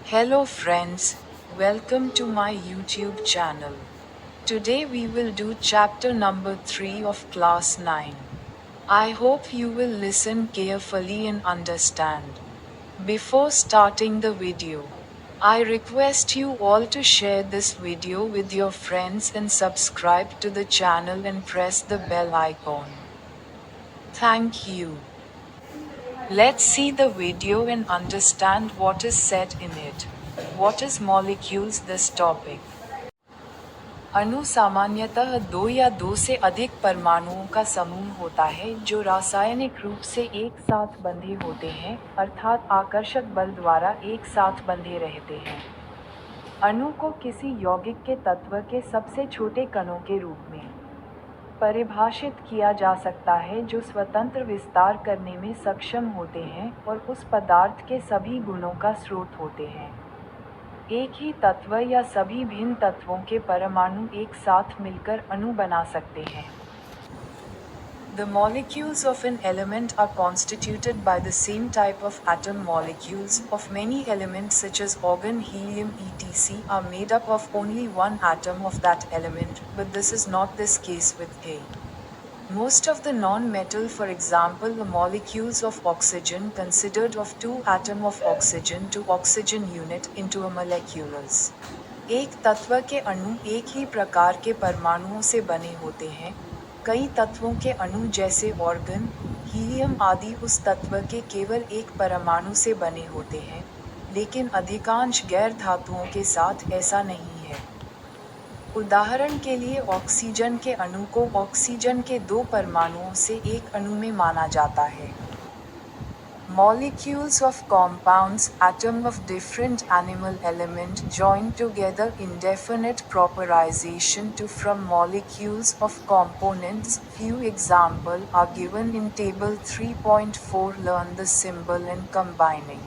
Hello friends, welcome to my YouTube channel. Today we will do chapter number 3 of class 9. I hope you will listen carefully and understand. Before starting the video, I request you all to share this video with your friends and subscribe to the channel and press the bell icon. Thank you. Let's see the video and understand what is said in it. What is molecules? This topic. अणु सामान्यतः दो या दो से अधिक परमाणुओं का समूह होता है जो रासायनिक रूप से एक साथ बंधे होते हैं, अर्थात आकर्षक बल द्वारा एक साथ बंधे रहते हैं। अणु को किसी यौगिक के तत्व के सबसे छोटे कणों के रूप में परिभाषित किया जा सकता है जो स्वतंत्र विस्तार करने में सक्षम होते हैं और उस पदार्थ के सभी गुणों का स्रोत होते हैं। एक ही तत्व या सभी भिन्न तत्वों के परमाणु एक साथ मिलकर अणु बना सकते हैं। The molecules of an element are constituted by the same type of atom. Molecules of many elements such as argon, helium, etc. are made up of only one atom of that element, but this is not this case with A. Most of the non-metal, for example the molecules of oxygen, considered of two atom of oxygen to oxygen unit into a molecules. एक तत्व के अणु एक ही प्रकार के परमाणुओं से बने होते हैं। कई तत्वों के अणु जैसे ऑर्गन, हीलियम आदि उस तत्व के केवल एक परमाणु से बने होते हैं, लेकिन अधिकांश गैर धातुओं के साथ ऐसा नहीं है। उदाहरण के लिए ऑक्सीजन के अणु को ऑक्सीजन के दो परमाणुओं से एक अणु में माना जाता है। Molecules of compounds, atom of different animal element joined together indefinite properization to from molecules of components. Few example are given in table 3.4. Learn the symbol and combining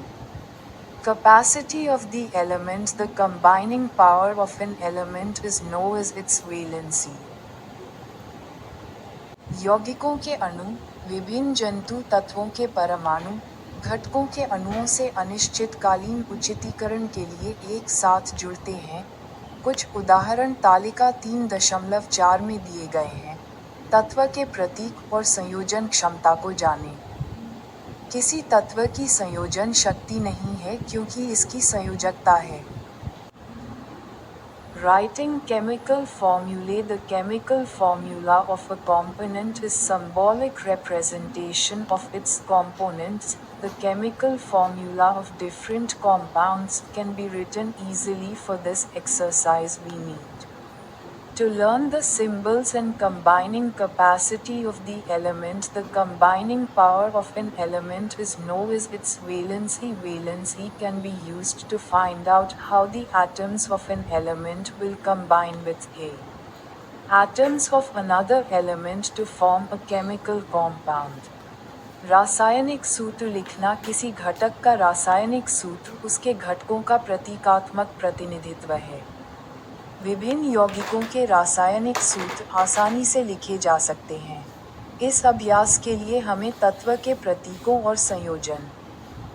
capacity of the element. The combining power of an element is known as its valency. यौगिकों के अणु विभिन्न जंतु तत्वों के परमाणु घटकों के अणुओं से अनिश्चितकालीन उचितीकरण के लिए एक साथ जुड़ते हैं। कुछ उदाहरण तालिका 3.4 में दिए गए हैं। तत्व के प्रतीक और संयोजन क्षमता को जानें। किसी तत्व की संयोजन शक्ति नहीं है क्योंकि इसकी संयोजकता है। Writing chemical formulae. The chemical formula of a component is symbolic representation of its components. The chemical formula of different compounds can be written easily. For this exercise we need to learn the symbols and combining capacity of the element. The combining power of an element is known as its valency. Valency can be used to find out how the atoms of an element will combine with atoms of another element to form a chemical compound. रासायनिक सूत्र लिखना। किसी घटक का रासायनिक सूत्र उसके घटकों का प्रतीकात्मक प्रतिनिधित्व है। विभिन्न यौगिकों के रासायनिक सूत्र आसानी से लिखे जा सकते हैं। इस अभ्यास के लिए हमें तत्व के प्रतीकों और संयोजन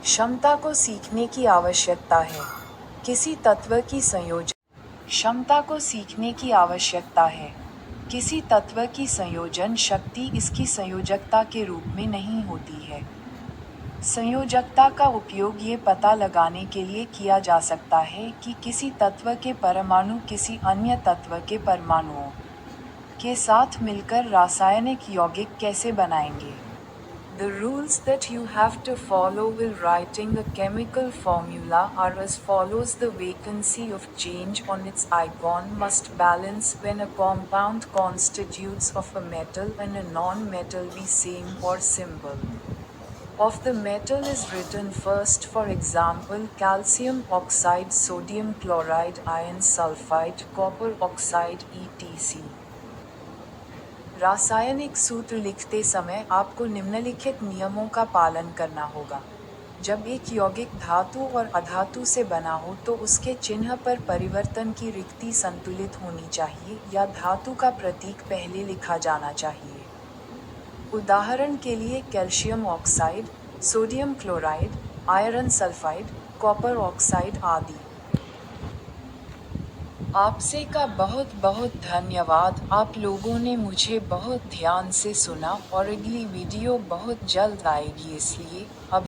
क्षमता को सीखने की आवश्यकता है। किसी तत्व की संयोजन क्षमता को सीखने की आवश्यकता है। किसी तत्व की संयोजन शक्ति इसकी संयोजकता के रूप में नहीं होती है। संयोजकता का उपयोग ये पता लगाने के लिए किया जा सकता है कि किसी तत्व के परमाणु किसी अन्य तत्व के परमाणुओं के साथ मिलकर रासायनिक यौगिक कैसे बनाएंगे। The rules that you have to follow while writing the chemical formula are as follows. The vacancy of change on its icon must balance when a compound constitutes of a metal and a non-metal be same or symbol of the metal is written first. For example, calcium oxide, sodium chloride, iron sulfide, copper oxide, etc. रासायनिक सूत्र लिखते समय आपको निम्नलिखित नियमों का पालन करना होगा। जब एक यौगिक धातु और अधातु से बना हो तो उसके चिन्ह पर परिवर्तन की रिक्ति संतुलित होनी चाहिए या धातु का प्रतीक पहले लिखा जाना चाहिए। उदाहरण के लिए calcium oxide, sodium chloride, iron sulphide, copper oxide आदि। आपसे का बहुत बहुत धन्यवाद। आप लोगों ने मुझे बहुत ध्यान से सुना और अगली वीडियो बहुत जल्द आएगी, इसलिए अब